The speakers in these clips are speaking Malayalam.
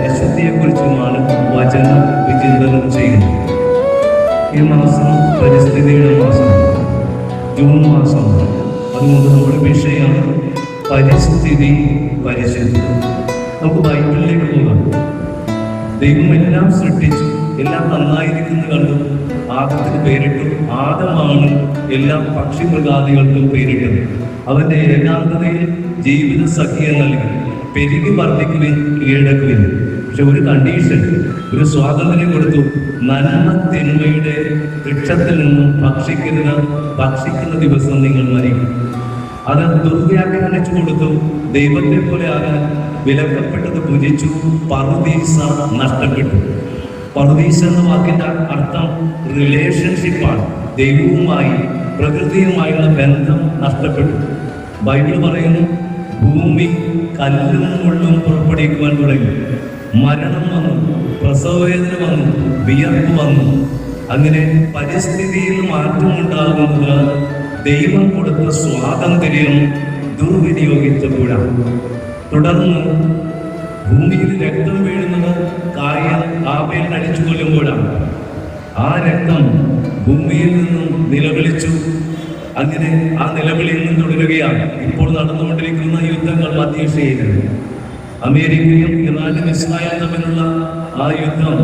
പരിശുദ്ധിയെക്കുറിച്ചുമാണ് വചനം വിചിന്തനം ചെയ്യുന്നത്. ഈ മാസം പരിസ്ഥിതിയുടെ മാസമാണ്, ജൂൺ മാസമാണ്. അതുകൊണ്ട് നമ്മുടെ വിഷയം പരിസ്ഥിതി പരിശുദ്ധി. നമുക്ക് ബൈബിളിലേക്ക് പോകാം. ദൈവം എല്ലാം സൃഷ്ടിച്ചു, എല്ലാം നന്നായിരിക്കുന്നു കണ്ടു. ആദത്തിന് പേരിട്ടു. ആദമാണ് എല്ലാ പക്ഷി മൃഗാദികൾക്കും പേരിട്ടത്. അവന്റെ ഏകാന്തതയിൽ ജീവിത സഖ്യം നൽകി. പെരുകി വർദ്ധിക്കുവിൻ, കീഴടക്കുവിൻ. പക്ഷെ ഒരു കണ്ടീഷൻ, ഒരു സ്വാതന്ത്ര്യം കൊടുത്തു. നന്മ തിന്മയുടെ വൃക്ഷത്തിൽ നിന്നും ഭക്ഷിക്കുന്ന ദിവസം നിങ്ങൾ മരിക്കും. അത് ദുർവ്യാഖ്യാനിച്ചു കൊടുത്തു. ദൈവത്തെ പോലെ ആകാൻ വിലക്കപ്പെട്ടത് ഭുജിച്ചു. പറുദീസ നഷ്ടപ്പെട്ടു. പറുദീസ എന്ന വാക്കിന്റെ അർത്ഥം റിലേഷൻഷിപ്പാണ്. ദൈവവുമായി പ്രകൃതിയുമായുള്ള ബന്ധം നഷ്ടപ്പെട്ടു. ബൈബിൾ പറയുന്നു, ഭൂമി കല്ലും മുള്ളും പുറപ്പെടുവിക്കുവാൻ തുടങ്ങി. മരണം വന്നു, പ്രസവവേദന വന്നു, വിയർപ്പ് വന്നു. അങ്ങനെ പരിസ്ഥിതിയിൽ മാറ്റമുണ്ടാകുന്നത് ദൈവം കൊടുത്ത സ്വാതന്ത്ര്യം ദുർവിനിയോഗിച്ചപ്പോഴാണ്. തുടർന്ന് ഭൂമിയിൽ രക്തം വീഴുന്നത് കായൻ ആബേലിനെ അടിച്ചു കൊല്ലുമ്പോഴാണ്. ആ രക്തം ഭൂമിയിൽ നിന്നും നിലവിളിച്ചു. അങ്ങനെ ആ നിലവിളിയിൽ നിന്നും തുടരുകയാണ് ഇപ്പോൾ നടന്നുകൊണ്ടിരിക്കുന്ന യുദ്ധങ്ങൾ മധ്യേഷ്യയിൽ. അമേരിക്കയും ഇറാനും ഇസ്രായേലും തമ്മിലുള്ള ആ യുദ്ധം,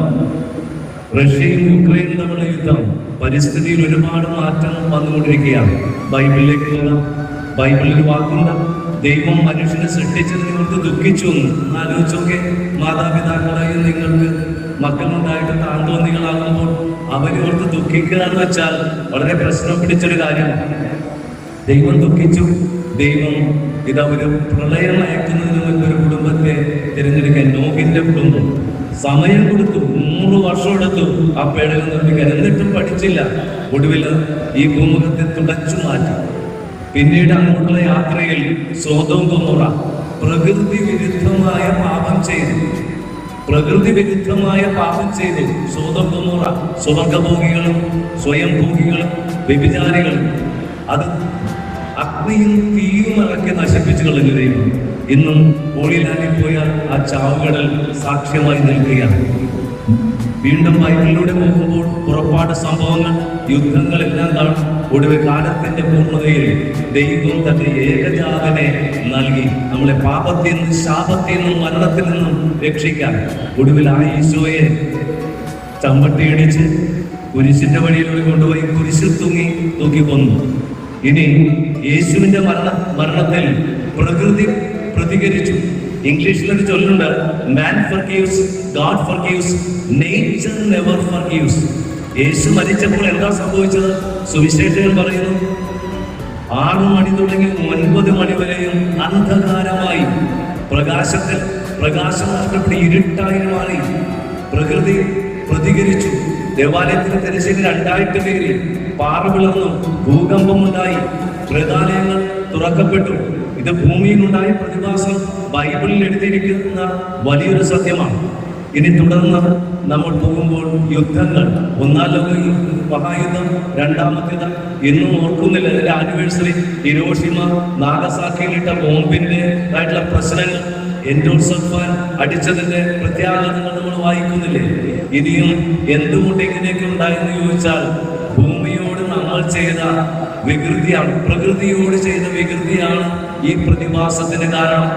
റഷ്യയും യുക്രൈനും തമ്മിലുള്ള യുദ്ധം, പരിസ്ഥിതിയിൽ ഒരുപാട് മാറ്റം വന്നുകൊണ്ടിരിക്കുകയാണ്. ബൈബിളിലേക്ക് പോകാം. ബൈബിളിൽ വാക്കുണ്ട്, ദൈവം മനുഷ്യനെ സൃഷ്ടിച്ചതിനെ ഓർത്ത് ദുഃഖിച്ചു എന്ന്. ആലോചിച്ചൊക്കെ, മാതാപിതാക്കളായി നിങ്ങൾക്ക് മക്കളുണ്ടായിട്ട് താന്തോന്നികളാകുമ്പോൾ അവരെ ഓർത്ത് ദുഃഖിക്കുക എന്ന് വെച്ചാൽ വളരെ പ്രശ്നം പിടിച്ചൊരു കാര്യമാണ്. ദൈവം ദുഃഖിച്ചു. ദൈവം ഇതവര് പ്രളയം അയക്കുന്നതിന് മുൻപ് ഒരു കുടുംബത്തെ തിരഞ്ഞെടുക്കാൻ, നോഹിന്റെ കുടുംബം സമയം കൊടുത്തു. 100 വർഷം എടുത്തു ആ പേടകം നിർമ്മിക്കാൻ. എന്നിട്ടും പഠിച്ചില്ല. ഒടുവിൽ ഈ ഭൂമുഖത്തെ തുടച്ചു മാറ്റി. പിന്നീട് അങ്ങോട്ടുള്ള യാത്രയിൽ സോദോം ഗൊമോറ പ്രകൃതി വിരുദ്ധമായ പാപം ചെയ്തു. സോദോം ഗൊമോറ സ്വർഗഭോഗികളും സ്വയംഭോഗികളും വ്യഭിചാരികളും അത് അഗ്നിയും തീയും ഇറക്കി നശിപ്പിച്ചു കളഞ്ഞു. ഇന്നും ഹോളിലാൻഡിൽ പോയാൽ ആ ചാവുകടൽ സാക്ഷ്യമായി നിൽക്കുകയാണ്. വീണ്ടും ബൈബിളിലൂടെ പോകുമ്പോൾ പുറപ്പാട് സംഭവങ്ങൾ, യുദ്ധങ്ങളെല്ലാം കാണും. ഒടുവിൽ കാലത്തിന്റെ പൂർണ്ണതയിൽ ദൈവം തന്റെ ഏകജാതനെ നൽകി നമ്മളെ പാപത്തിൽ നിന്നും, ശാപത്തിൽ നിന്നും, മരണത്തിൽ നിന്നും രക്ഷിക്കാൻ. ഒടുവിൽ ആ ഈശോയെ ചമ്പട്ടിയിടിച്ച് കുരിശിന്റെ വഴിയിലൂടെ കൊണ്ടുപോയി കുരിശിൽ തൂക്കി കൊന്നു. ഇനി യേശുവിന്റെ മരണത്തിൽ പ്രകൃതി പ്രതികരിച്ചു. ഇംഗ്ലീഷിലൊരു ചൊല്ലുണ്ട്, മാൻ ഫർഗീവ്സ്, ഗോഡ് ഫർഗീവ്സ്, നേച്ചർ നെവർ ഫർഗീവ്സ്. യേശു മരിച്ചപ്പോൾ എന്താ സംഭവിച്ചത്? സുവിശേഷകൻ പറയുന്നു, 6 മണി തുടങ്ങി 9 മണി വരെയും അന്ധകാരമായി. പ്രകാശം നഷ്ടപ്പെട്ട് ഇരുട്ടായി മാറി. പ്രകൃതി പ്രതികരിച്ചു. ദേവാലയത്തിന് തിരശ്ശീല 2 പേര്, പാറ പിളർന്നു, ഭൂകമ്പമുണ്ടായി, പ്രേതാലയങ്ങൾ തുറക്കപ്പെട്ടു. ഇത് ഭൂമിയിലുണ്ടായ പ്രതിഭാസം ബൈബിളിൽ എഴുതിയിരിക്കുന്ന വലിയൊരു സത്യമാണ്. ഇനി തുടർന്ന് നമ്മൾ പോകുമ്പോൾ യുദ്ധങ്ങൾ, 1-ാം ലോക മഹായുദ്ധം, 2ാമത്തേത് ഇന്നും ഓർക്കുന്നില്ല. അതിന്റെ ആനിവേഴ്സറി. ഹിരോഷിമ നാഗസാക്കിയിലിട്ട ബോംബിന്റെ ആയിട്ടുള്ള പ്രശ്നങ്ങൾ, എൻഡോസൾഫാൻ അടിച്ചതിന്റെ പ്രത്യാഘാതങ്ങൾ നമ്മൾ വായിക്കുന്നില്ലേ? ഇനിയും എന്തുകൊണ്ട് ഇങ്ങനെയൊക്കെ ഉണ്ടായെന്ന് ചോദിച്ചാൽ ഭൂമിയോട് നമ്മൾ ചെയ്ത വികൃതിയാണ്, പ്രകൃതിയോട് ചെയ്ത വികൃതിയാണ് ഈ പ്രതിഭാസത്തിന് കാരണം.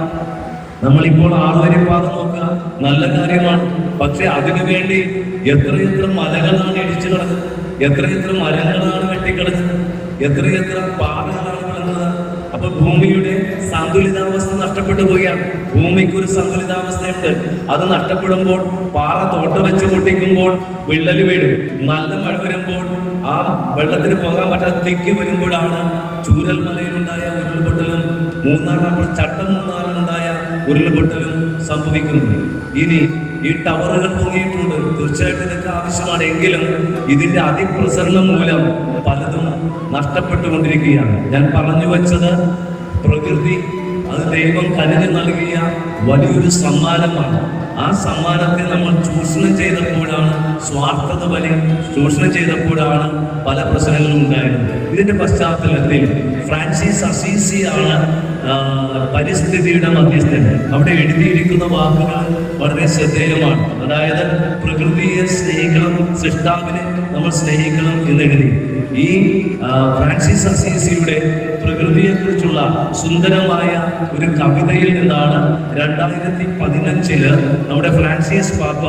നമ്മളിപ്പോൾ 6 വരിപ്പാത നോക്കുക, നല്ല കാര്യമാണ്. പക്ഷെ അതിനു വേണ്ടി എത്രയെത്ര മലകളാണ് ഇടിച്ചു കളഞ്ഞത്, എത്രയെത്ര മരങ്ങളാണ് വെട്ടിക്കളഞ്ഞത്, എത്രയെത്ര പാറകളാണ് കളഞ്ഞത്. അപ്പൊ ഭൂമിയുടെ സന്തുലിതാവസ്ഥ നഷ്ടപ്പെട്ടു പോവുകയാണ്. ഭൂമിക്ക് ഒരു സന്തുലിതാവസ്ഥയുണ്ട്. അത് നഷ്ടപ്പെടുമ്പോൾ, പാറ തോട്ട വെച്ച് പൊട്ടിക്കുമ്പോൾ വിള്ളൽ വീഴും. നല്ല മഴ വരുമ്പോൾ ആ വെള്ളത്തിന് പോകാൻ പറ്റാതെ തിക്കി വരുമ്പോഴാണ് ചൂരൽമലയിലുണ്ടായ ഉരുൾപൊട്ടലും മൂന്നാറിലുണ്ടായ ഉരുൾപൊട്ടലും സംഭവിക്കുന്നത്. ഇനി ഈ ടവറുകൾ പൊങ്ങിയിട്ടുണ്ട്, തീർച്ചയായിട്ടും ഇതൊക്കെ ആവശ്യമാണ്. എങ്കിലും ഇതിന്റെ അതിപ്രസരണം മൂലം പലതും നഷ്ടപ്പെട്ടുകൊണ്ടിരിക്കുകയാണ്. ഞാൻ പറഞ്ഞു വെച്ചത്, പ്രകൃതി അത് ദൈവം കനിഞ്ഞു നൽകിയ വലിയൊരു സമ്മാനമാണ്. ആ സമ്മാനത്തെ നമ്മൾ ചൂഷണം ചെയ്തപ്പോഴാണ്, സ്വാർത്ഥത വലി ചൂഷണം ചെയ്തപ്പോഴാണ് പല പ്രശ്നങ്ങളും ഉണ്ടായത്. ഇതിന്റെ പശ്ചാത്തലത്തിൽ ഫ്രാൻസിസ് അസീസി ആണ് പരിസ്ഥിതിയുടെ മധ്യസ്ഥൻ. അവിടെ എഴുതിയിരിക്കുന്ന വാക്കുകൾ വളരെ ശ്രദ്ധേയമാണ്. അതായത് പ്രകൃതിയെ സ്നേഹിക്കണം, സൃഷ്ടാവിനെ നമ്മൾ സ്നേഹിക്കണം എന്നെഴുതി. ഈ ഫ്രാൻസിസ് അസീസിയുടെ പ്രകൃതിയെക്കുറിച്ചുള്ള സുന്ദരമായ ഒരു കവിതയിൽ നിന്നാണ് 2015 നമ്മുടെ ഫ്രാൻസിസ് പാപ്പ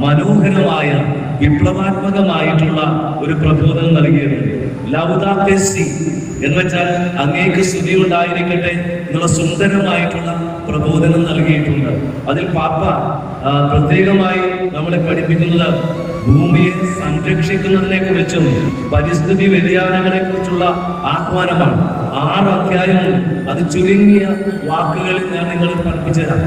മനോഹരമായ വിപ്ലവാത്മകമായിട്ടുള്ള ഒരു പ്രബോധനം നൽകിയത്. ലൗദാത്തെ സി എന്ന് വെച്ചാൽ അങ്ങേക്ക് സ്തുതി ഉണ്ടായിരിക്കട്ടെ എന്നുള്ള സുന്ദരമായിട്ടുള്ള പ്രബോധനം നൽകിയിട്ടുണ്ട്. അതിൽ പാപ്പ പ്രത്യേകമായി നമ്മളെ പഠിപ്പിക്കുന്നത് ഭൂമിയെ സംരക്ഷിക്കുന്നതിനെ കുറിച്ചും പരിസ്ഥിതി വ്യതിയാനങ്ങളെ കുറിച്ചുള്ള ആഹ്വാനമാണ്. 6 അധ്യായങ്ങൾ. അത് ചുരുങ്ങിയ വാക്കുകളിൽ ഞാൻ നിങ്ങളെ പഠിപ്പിച്ചു തരാം.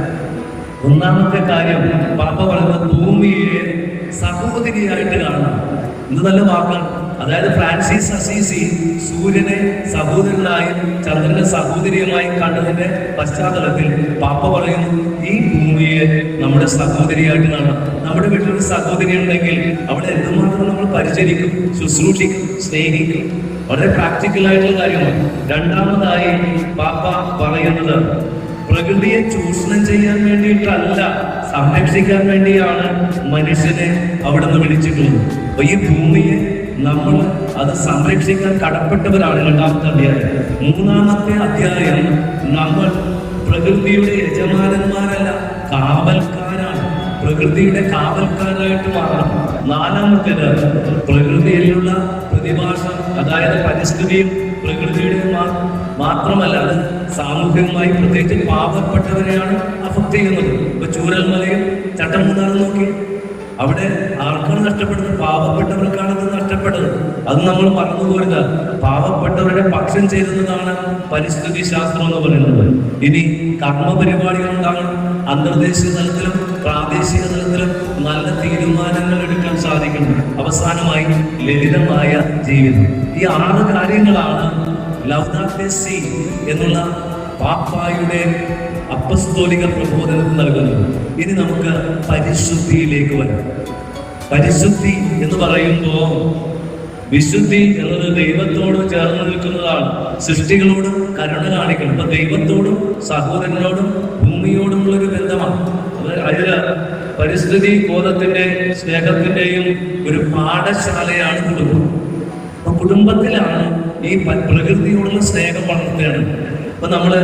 ഒന്നാമത്തെ കാര്യം പാപ്പ പറയുന്നത് ഭൂമിയെ സഹോദരിയായിട്ട് കാണണം. ഇത് നല്ല വാക്കാണ്. അതായത് ഫ്രാൻസിസ് അസീസി സൂര്യനെ സഹോദരനായും ചന്ദ്രനെ സഹോദരിയുമായി കണ്ടതിന്റെ പശ്ചാത്തലത്തിൽ പാപ്പ പറയുന്നു ഈ ഭൂമിയെ നമ്മുടെ സഹോദരിയായിട്ട് കാണാം. നമ്മുടെ വീട്ടിലൊരു സഹോദരി ഉണ്ടെങ്കിൽ അവിടെ എന്തുമാത്രം നമ്മൾ പരിചരിക്കും, ശുശ്രൂഷിക്കും, സ്നേഹിക്കും. വളരെ പ്രാക്ടിക്കലായിട്ടുള്ള കാര്യമാണ്. രണ്ടാമതായി പാപ്പ പറയുന്നത് പ്രകൃതിയെ ചൂഷണം ചെയ്യാൻ വേണ്ടിയിട്ടല്ല, സംരക്ഷിക്കാൻ വേണ്ടിയാണ് മനുഷ്യനെ അവിടെ നിന്ന് വിളിച്ചിട്ടുള്ളത്. അപ്പൊ ഈ ഭൂമിയെ നമ്മൾ അത് സംരക്ഷിക്കാൻ കടപ്പെട്ടവരാണ്. രണ്ടാമത്തെ അധ്യായം. മൂന്നാമത്തെ അധ്യായം നമ്മൾ പ്രകൃതിയുടെ യജമാനന്മാരല്ല, കാവൽക്കാരാണ്. പ്രകൃതിയുടെ കാവൽക്കാരായിട്ട് മാറണം. നാലാമത്തേത് പ്രകൃതിയിലുള്ള പ്രതിഭാസം, അതായത് പരിസ്ഥിതിയും പ്രകൃതിയുടെ മാത്രമല്ല, അത് സാമൂഹികമായി പ്രത്യേകിച്ച് പാവപ്പെട്ടവരെയാണ് അഫക്ട് ചെയ്യുന്നത്. ഇപ്പൊ ചൂരൽമലയും ചട്ടംകുന്നാറും നോക്കി, അവിടെ ആർക്കാണ് നഷ്ടപ്പെടുന്നത്? പാവപ്പെട്ടവർക്കാണ് അത് നഷ്ടപ്പെട്ടത്. അത് നമ്മൾ മറന്നുപോരുത്. പാവപ്പെട്ടവരുടെ പക്ഷം ചേരുന്നതാണ് പരിസ്ഥിതി ശാസ്ത്രം എന്ന് പറയുന്നത്. ഇനി കർമ്മ പരിപാടികൾ ഉണ്ടാകണം. അന്തർദേശീയ തലത്തിലും പ്രാദേശിക തലത്തിലും നല്ല തീരുമാനങ്ങൾ എടുക്കാൻ സാധിക്കണം. അവസാനമായി ലളിതമായ ജീവിതം. ഈ 6 കാര്യങ്ങളാണ് ലൗദാത്തെ സി എന്നുള്ള പാപ്പായുടെ അപ്പസ്തോലിക പ്രബോധനത്തിൽ നൽകുന്നത്. ഇനി നമുക്ക് പരിശുദ്ധിയിലേക്ക് വരാം. പരിശുദ്ധി എന്ന് പറയുമ്പോൾ വിശുദ്ധി എന്നത് ദൈവത്തോട് ചേർന്ന് നിൽക്കുന്നതാണ്. സൃഷ്ടികളോട് കരുണ കാണിക്കണം. അപ്പൊ ദൈവത്തോടും സഹോദരനോടും ഭൂമിയോടുമുള്ള ഒരു ബന്ധമാണ്. അതില് പരിസ്ഥിതി ബോധത്തിന്റെ സ്നേഹത്തിന്റെയും ഒരു പാഠശാലയാണ് കുടുംബം. അപ്പൊ കുടുംബത്തിലാണ് ഈ പ്രകൃതിയോടുള്ള സ്നേഹം വളർത്തുകയാണ്. അപ്പൊ നമ്മള്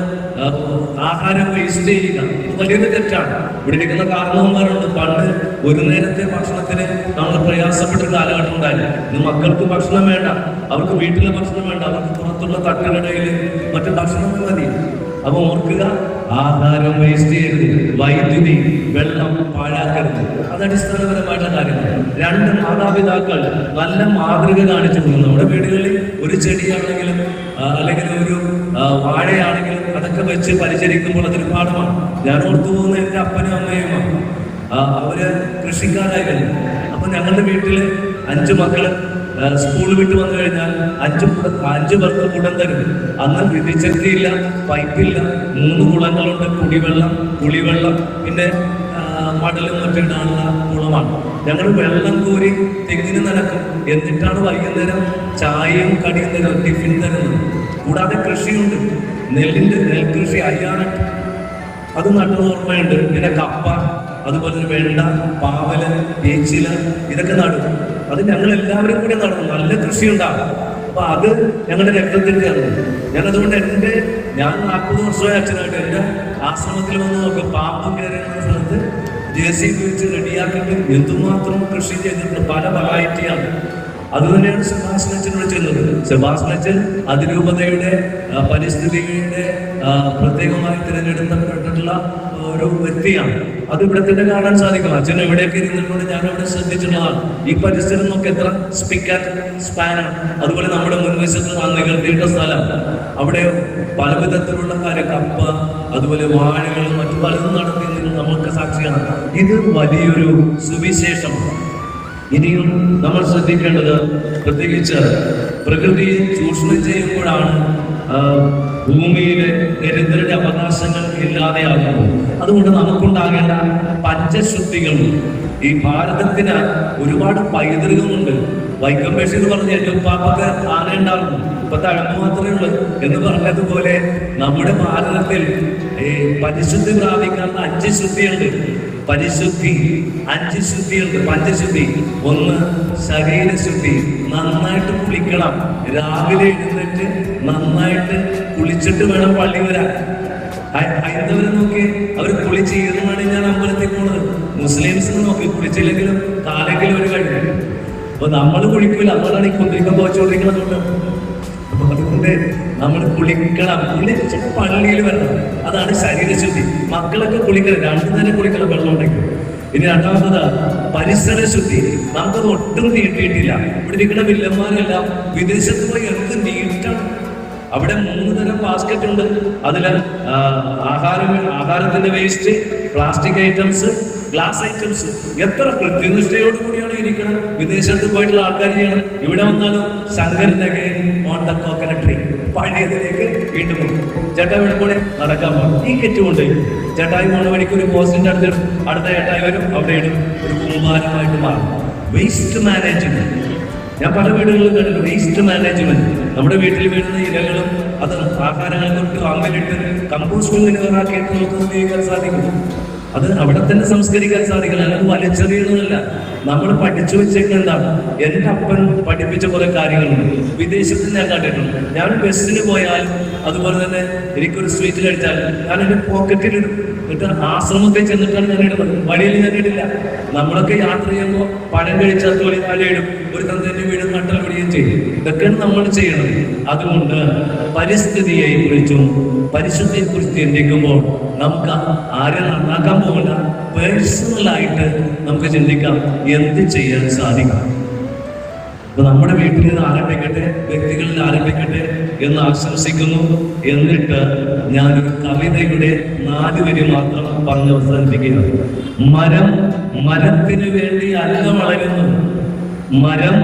ആഹാരം വേസ്റ്റ് ചെയ്യുക വലിയൊരു തെറ്റാണ്. ഇവിടെ ഇരിക്കുന്ന കാരണവന്മാരുണ്ട്. പണ്ട് ഒരു നേരത്തെ ഭക്ഷണത്തിന് നമ്മൾ പ്രയാസപ്പെട്ട കാലഘട്ടം ഉണ്ടായില്ല. ഇന്ന് മക്കൾക്ക് ഭക്ഷണം വേണ്ട, അവർക്ക് വീട്ടിലെ ഭക്ഷണം വേണ്ട, അവർക്ക് പുറത്തുള്ള തട്ടുകടയിൽ മറ്റു ഭക്ഷണം മതി. അപ്പൊ ഓർക്കുക, ആഹാരം വേസ്റ്റ് ചെയ്യരുത്, വൈദ്യുതി, വെള്ളം പാഴാക്കരുത്. അത് അടിസ്ഥാനപരമായിട്ടുള്ള കാര്യമാണ്. 2 മാതാപിതാക്കൾ നല്ല മാതൃക കാണിച്ചു കൊടുക്കുന്നു. നമ്മുടെ വീടുകളിൽ ഒരു ചെടിയാണെങ്കിലും അല്ലെങ്കിൽ ഒരു വാഴയാണെങ്കിലും അതൊക്കെ വെച്ച് പരിചരിക്കുമ്പോൾ അതൊരു പാഠമാണ്. ഞാൻ ഓർത്തു പോകുന്ന എൻ്റെ അപ്പനും അമ്മയുമാണ്. അവര് കൃഷിക്കാരായിരുന്നു. അപ്പൊ ഞങ്ങളുടെ വീട്ടില് 5 മക്കള് സ്കൂൾ വിട്ട് വന്നു കഴിഞ്ഞാൽ 5 പേർക്ക് കുടം തരും. അന്ന് വിദ്യുച്ഛക്തിയില്ല, പൈപ്പില്ല. 3 കുളങ്ങളുണ്ട്. കുടിവെള്ളം, കുളിവെള്ളം, പിന്നെ മടലും മറ്റിടാനുള്ള കുളമാണ്. ഞങ്ങൾ വെള്ളം കോരി തെങ്ങിന് നടക്കും. എന്നിട്ടാണ് വൈകുന്നേരം ചായയും കടിയും തരും, ടിഫിൻ തരുന്നത്. കൂടാതെ കൃഷിയുണ്ട്. നെൽകൃഷി 1000 അത് നട്ടത് ഓർമ്മയുണ്ട്. പിന്നെ കപ്പ, അതുപോലെ വെണ്ട, പാവല്, ഏച്ചില, ഇതൊക്കെ നടും. അത് ഞങ്ങൾ എല്ലാവരും കൂടി നടന്നു. നല്ല കൃഷി ഉണ്ടാകും. അപ്പൊ അത് ഞങ്ങളുടെ രക്തത്തിൻ്റെയാണ്. ഞാനതുകൊണ്ട് ഞാൻ 40 വർഷമായി അച്ഛനായിട്ട് എൻ്റെ ആശ്രമത്തിൽ വന്ന് നോക്കും. പാമ്പ് കയറുന്ന സ്ഥലത്ത് JCB വെച്ച് റെഡിയാക്കിയിട്ട് എന്തുമാത്രം കൃഷി ചെയ്തിട്ടുണ്ട്. പല വെറൈറ്റിയാണ്. അതുതന്നെയാണ് സെബാസ്റ്റ്യൻ അച്ഛനോട് ചെയ്യുന്നത്. സെബാസ്റ്റ്യൻ അച്ഛൻ അതിരൂപതയുടെ പരിസ്ഥിതിയുടെ പ്രത്യേകമായി തിരഞ്ഞെടുക്കപ്പെട്ടിട്ടുള്ള ഒരു വ്യക്തിയാണ്. അത് ഇവിടെ തന്നെ കാണാൻ സാധിക്കും. അച്ഛൻ എവിടെയൊക്കെ ഇരുന്നിട്ടുണ്ട് ഞാൻ അവിടെ ശ്രദ്ധിച്ചിട്ടുള്ളതാണ്. ഈ പരിസരം നമുക്ക് എത്ര സ്പിക്ക് ആൻഡ് സ്പാനാണ്. അതുപോലെ നമ്മുടെ മുൻവശത്ത് നികർത്തിയിട്ട സ്ഥലം, അവിടെ പല വിധത്തിലുള്ള കപ്പ, അതുപോലെ വാഴകളും മറ്റു പലതും നടത്തി നമുക്ക് സാക്ഷിയാണ്. ഇത് വലിയൊരു സുവിശേഷമാണ്. ഇനിയും നമ്മൾ ശ്രദ്ധിക്കേണ്ടത്, പ്രത്യേകിച്ച് പ്രകൃതിയെ ചൂഷണം ചെയ്യുമ്പോഴാണ് ഭൂമിയിലെ ദരിദ്രരുടെ അവകാശങ്ങൾ ഇല്ലാതെയാകുന്നത്. അതുകൊണ്ട് നമുക്കുണ്ടാകേണ്ട പഞ്ചശുദ്ധികൾ. ഈ ഭാരതത്തിന് ഒരുപാട് പൈതൃകമുണ്ട്. വൈക്കം ബഷീർ പറഞ്ഞ പാപ്പക്ക് ആന ഉണ്ടാകുന്നു, ഇപ്പൊ തഴമ്പ് മാത്രമേ ഉള്ളൂ എന്ന് പറഞ്ഞതുപോലെ നമ്മുടെ ഭാരതത്തിൽ പരിശുദ്ധി പ്രാപിക്കാത്ത 5 ശുദ്ധിയുണ്ട്. പരിശുദ്ധി 5 ശുദ്ധിയുണ്ട്. പഞ്ചശുദ്ധി: 1 ശരീരശുദ്ധി, നന്നായിട്ട് കുളിക്കണം. രാവിലെ എഴുന്നേറ്റ് നന്നായിട്ട് കുളിച്ചിട്ട് വേണം പള്ളി വരാൻ. ഹൈന്ദവരെ നോക്കി അവർ കുളിച്ച് ഇരുന്നാണ് ഞാൻ അമ്പലത്തിൽ പോണത്. മുസ്ലിംസിന് നോക്കി കുളിച്ചില്ലെങ്കിലും കാലെങ്കിലും ഒരു കഴിയും. അപ്പൊ നമ്മൾ കുളിക്കില്ല, നമ്മളാണ് ഈ കുന്തിരിക്കം പോച്ചുകൊണ്ടിരിക്കുന്നത്. അപ്പൊ അതുകൊണ്ട് നമ്മൾ കുളിക്കണം, കുളിച്ച് പള്ളിയിൽ വരണം. അതാണ് ശരീരശുദ്ധി. മക്കളൊക്കെ കുളിക്കണം, 2 നേരം കുളിക്കണം വെള്ളം ഉണ്ടെങ്കിൽ. ഇനി രണ്ടാമത്തത് പരിസരശുദ്ധി. നമുക്കത് ഒട്ടും നീട്ടിയിട്ടില്ല. ഇവിടെ ഇരിക്കുന്ന വില്ലന്മാരെല്ലാം വിദേശത്ത് പോയി എന്ത് നീട്ടാണ്. അവിടെ 3 തരം ബാസ്ക്കറ്റ് ഉണ്ട്. അതില് ആഹാരത്തിന്റെ waste, plastic items, glass items. എത്ര കൃത്യനിഷ്ഠയോട് കൂടിയാണ് ഇരിക്കണം. വിദേശത്ത് പോയിട്ടുള്ള ആൾക്കാർ ചെയ്യണം. ഇവിടെ വന്നാലും ശങ്കരനൊക്കെ ഓൺ ദ കോക്കനട്ട് ട്രീ, പഴയതിലേക്ക് വീണ്ടും പോകും. ചേട്ടായി ഇവിടെ കൂടെ നടക്കാൻ പോകും. ഈ കെറ്റുകൊണ്ട് ചേട്ടായി പോണ വഴിക്ക് ഒരു പോസ്റ്റിന്റെ അടുത്ത ചേട്ടായി വരും, അവിടെ ഇടും. ഒരു കുമ്പാരമായിട്ട് മാറും. Waste management. ഞാൻ പല വീടുകളിലും കണ്ടിട്ടുണ്ട് വേസ്റ്റ് മാനേജ്മെന്റ്. നമ്മുടെ വീട്ടിൽ വീഴുന്ന ഇലകളും അത് ആഹാരങ്ങൾക്ക് അമ്മലിട്ട് കമ്പോസ്റ്റ് നിലവാറാക്കിയിട്ട് നമുക്ക് ഉപയോഗിക്കാൻ സാധിക്കും. അത് അവിടെ തന്നെ സംസ്കരിക്കാൻ സാധിക്കില്ല. അത് വലിച്ചെറിയണമെന്നല്ല. നമ്മൾ പഠിച്ചു വെച്ചേക്കെന്താണ്? എൻ്റെ അപ്പൻ പഠിപ്പിച്ച കുറെ കാര്യങ്ങളുണ്ട്. വിദേശത്ത് ഞാൻ കണ്ടിട്ടുണ്ട്. ഞാൻ ബസ്സിന് പോയാൽ അതുപോലെ തന്നെ എനിക്കൊരു സ്വീറ്റ് കഴിച്ചാൽ ഞാൻ എൻ്റെ പോക്കറ്റിലിടും. എന്നിട്ട് ആശ്രമത്തിൽ ചെന്നിട്ടാണ് ഞാൻ ഇടുന്നത്. വഴിയിൽ ഞാൻ ഇടില്ല. നമ്മളൊക്കെ യാത്ര ചെയ്യുമ്പോൾ പഴം കഴിച്ചാൽ തൊലി താഴെയിടും, ഒരു തന്നെ വീടും നട്ടൽ പിടിയും ചെയ്യും. ഇതൊക്കെയാണ് നമ്മൾ ചെയ്യണത്. അതുകൊണ്ട് പരിസ്ഥിതിയെ കുറിച്ചും പരിശുദ്ധിയെ കുറിച്ച് ചിന്തിക്കുമ്പോൾ നമുക്ക് ആരെ നന്നാക്കാൻ പോകണ്ട, പേഴ്സണലായിട്ട് നമുക്ക് ചിന്തിക്കാം എന്ത് ചെയ്യാൻ സാധിക്കും. അപ്പൊ നമ്മുടെ വീട്ടിൽ നിന്ന് ആരംഭിക്കട്ടെ, വ്യക്തികളിൽ ആരംഭിക്കട്ടെ എന്ന് ആശംസിക്കുന്നു. എന്നിട്ട് ഞാനൊരു കവിതയുടെ 4 വരി മാത്രം പറഞ്ഞ് അവസാനിപ്പിക്കുകയാണ്. മരം മരത്തിന് വേണ്ടി അല്ല വളരുന്നത്, മരം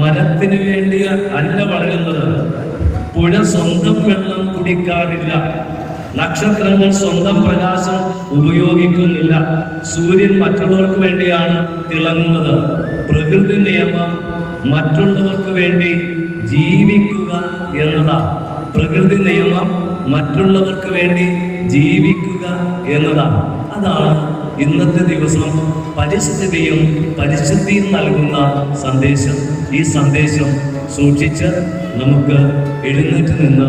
മരത്തിന് വേണ്ടി അല്ല വളരുന്നത്. പുഴ സ്വന്തം വെള്ളം കുടിക്കാറില്ല, നക്ഷത്രങ്ങൾ സ്വന്തം പ്രകാശം ഉപയോഗിക്കുന്നില്ല, സൂര്യൻ മറ്റുള്ളവർക്ക് വേണ്ടിയാണ് തിളങ്ങുന്നത്. പ്രകൃതി നിയമം മറ്റുള്ളവർക്ക് വേണ്ടി ജീവിക്കുക എന്നതാണ്. പ്രകൃതി നിയമം മറ്റുള്ളവർക്ക് വേണ്ടി ജീവിക്കുക എന്നതാണ്. അതാണ് ഇന്നത്തെ ദിവസം പരിസ്ഥിതിയും പരിശുദ്ധിയും നൽകുന്ന സന്ദേശം. ഈ സന്ദേശം സൂക്ഷിച്ച് നമുക്ക് എഴുന്നേറ്റ് നിന്ന്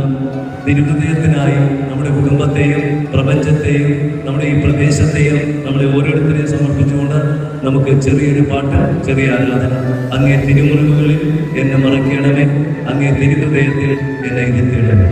തിരുഹൃദയത്തിനായി നമ്മുടെ കുടുംബത്തെയും പ്രപഞ്ചത്തെയും നമ്മുടെ ഈ പ്രദേശത്തെയും നമ്മളെ ഓരോരുത്തരെയും സമർപ്പിച്ചുകൊണ്ട് നമുക്ക് ചെറിയൊരു പാട്ട്, ചെറിയ ആരാധന. അങ്ങേ തിരുമുറിവുകളിൽ എന്നെ മറക്കണമേ, അങ്ങേ തിരുഹൃദയത്തിൽ എന്നെ ഇരുത്തിയിടണമേ.